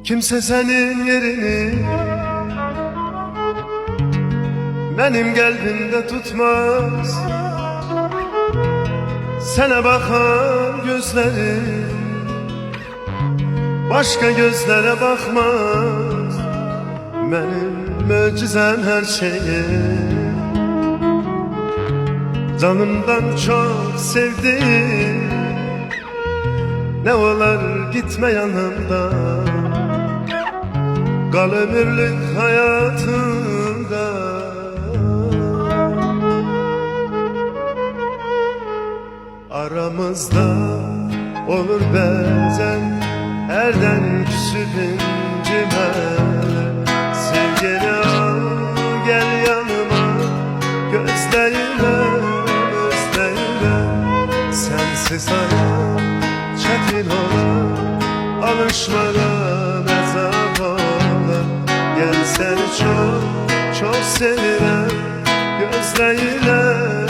Kimse senin yerini benim kalbimde tutmaz. Sana bakan gözlerim başka gözlere bakmaz. Benim mucizem her şeyim, canımdan çok sevdiğim. Ne olur gitme yanımdan, kal ömürlük hayatımda. Aramızda olur bazen herden küsüp incime. Sevgili al gel yanıma, gözlerime özlerime. Sensiz hayat çetin olur, alışmadan azap olur. Gel seni çok çok sevirem, gözlerine